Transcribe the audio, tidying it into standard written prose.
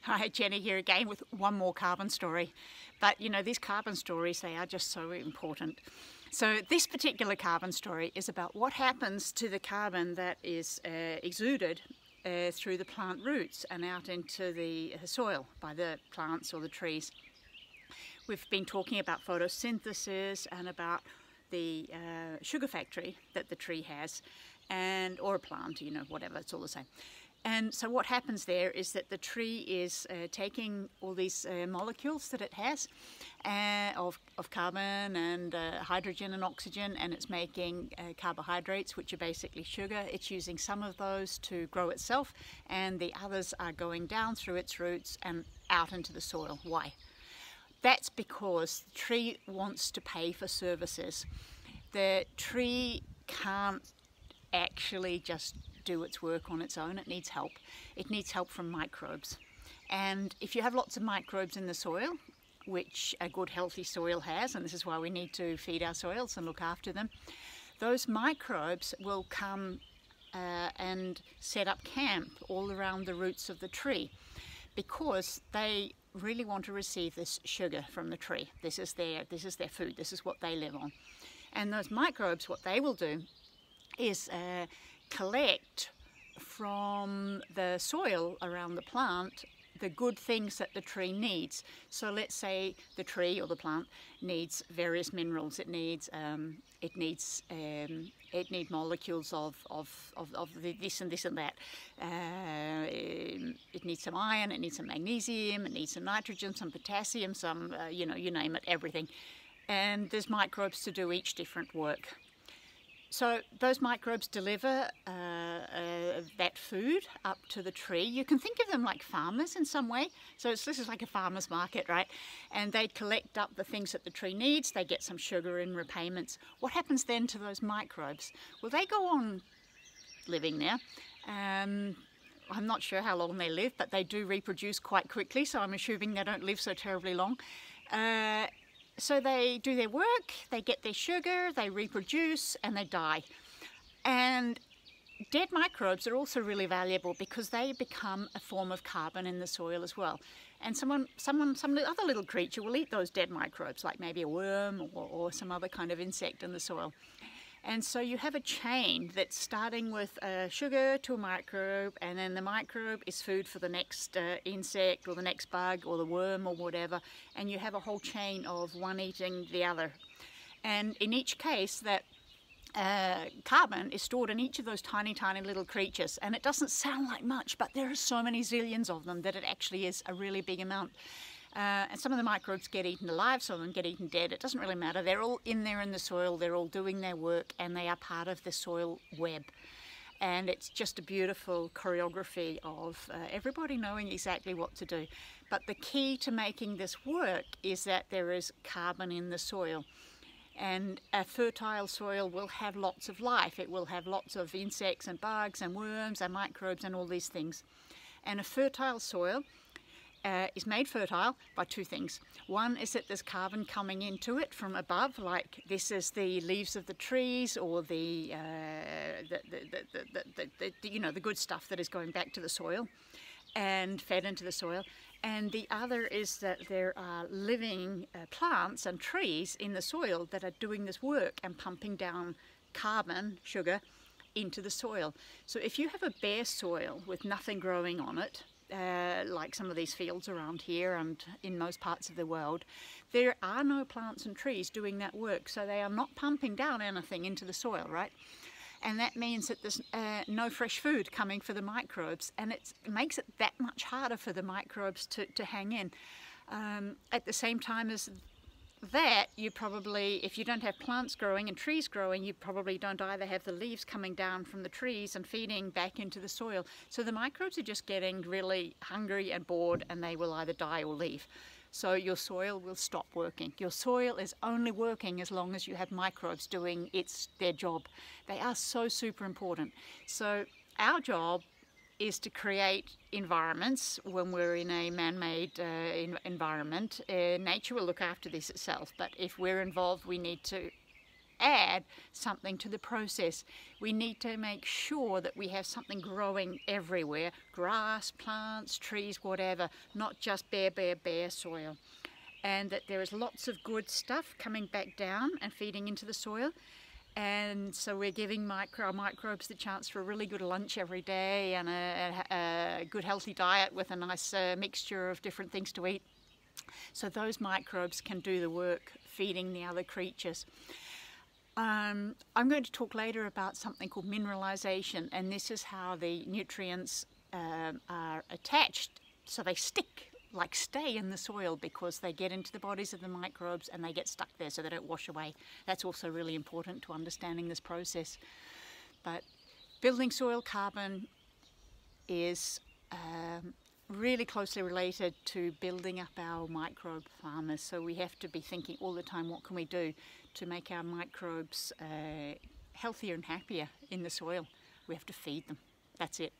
Hi, Jenny here again with one more carbon story. But you know, these carbon stories, they are just so important. So this particular carbon story is about what happens to the carbon that is exuded through the plant roots and out into the soil by the plants or the trees. We've been talking about photosynthesis and about the sugar factory that the tree has, or a plant, you know, whatever, it's all the same. And so what happens there is that the tree is taking all these molecules that it has of carbon and hydrogen and oxygen, and it's making carbohydrates, which are basically sugar. It's using some of those to grow itself, and the others are going down through its roots and out into the soil. Why? That's because the tree wants to pay for services. The tree can't actually just do its work on its own. It needs help. It needs help from microbes. And if you have lots of microbes in the soil, which a good healthy soil has, and this is why we need to feed our soils and look after them, those microbes will come and set up camp all around the roots of the tree, because they really want to receive this sugar from the tree. This is their food. This is what they live on. And those microbes, what they will do is collect from the soil around the plant the good things that the tree needs. So let's say the tree or the plant needs various minerals. It needs molecules of this and this and that. It needs some iron. It needs some magnesium. It needs some nitrogen, some potassium, some you name it, everything. And there's microbes to do each different work. So those microbes deliver that food up to the tree. You can think of them like farmers in some way. So this is like a farmer's market, right? And they collect up the things that the tree needs. They get some sugar in repayments. What happens then to those microbes? Well, they go on living there. I'm not sure how long they live, but they do reproduce quite quickly, so I'm assuming they don't live so terribly long. So they do their work, they get their sugar, they reproduce, and they die. And dead microbes are also really valuable because they become a form of carbon in the soil as well. And some other little creature will eat those dead microbes, like maybe a worm or some other kind of insect in the soil. And so you have a chain that's starting with sugar to a microbe, and then the microbe is food for the next insect or the next bug or the worm or whatever, and you have a whole chain of one eating the other. And in each case, that carbon is stored in each of those tiny, tiny little creatures, and it doesn't sound like much, but there are so many zillions of them that it actually is a really big amount. And some of the microbes get eaten alive, some of them get eaten dead. It doesn't really matter. They're all in there in the soil. They're all doing their work, and they are part of the soil web. And it's just a beautiful choreography of everybody knowing exactly what to do. But the key to making this work is that there is carbon in the soil. And a fertile soil will have lots of life. It will have lots of insects and bugs and worms and microbes and all these things. And a fertile soil is made fertile by two things. One is that there's carbon coming into it from above, like this is the leaves of the trees or the good stuff that is going back to the soil and fed into the soil. And the other is that there are living plants and trees in the soil that are doing this work and pumping down carbon, sugar, into the soil. So if you have a bare soil with nothing growing on it, like some of these fields around here and in most parts of the world, there are no plants and trees doing that work, so they are not pumping down anything into the soil, right? And that means that there's no fresh food coming for the microbes, and it makes it that much harder for the microbes to hang in. At the same time as that, you probably, if you don't have plants growing and trees growing, you probably don't either have the leaves coming down from the trees and feeding back into the soil. So the microbes are just getting really hungry and bored, and they will either die or leave. So your soil will stop working. Your soil is only working as long as you have microbes doing their job. They are so super important. So our job is to create environments when we're in a man-made environment. Nature will look after this itself, but if we're involved, we need to add something to the process. We need to make sure that we have something growing everywhere, grass, plants, trees, whatever, not just bare soil. And that there is lots of good stuff coming back down and feeding into the soil. And so we're giving our microbes the chance for a really good lunch every day and a good healthy diet with a nice mixture of different things to eat. So those microbes can do the work feeding the other creatures. I'm going to talk later about something called mineralization, and this is how the nutrients are attached so they stay in the soil because they get into the bodies of the microbes and they get stuck there so they don't wash away. That's also really important to understanding this process. But building soil carbon is really closely related to building up our microbe farmers. So we have to be thinking all the time, what can we do to make our microbes healthier and happier in the soil? We have to feed them. That's it.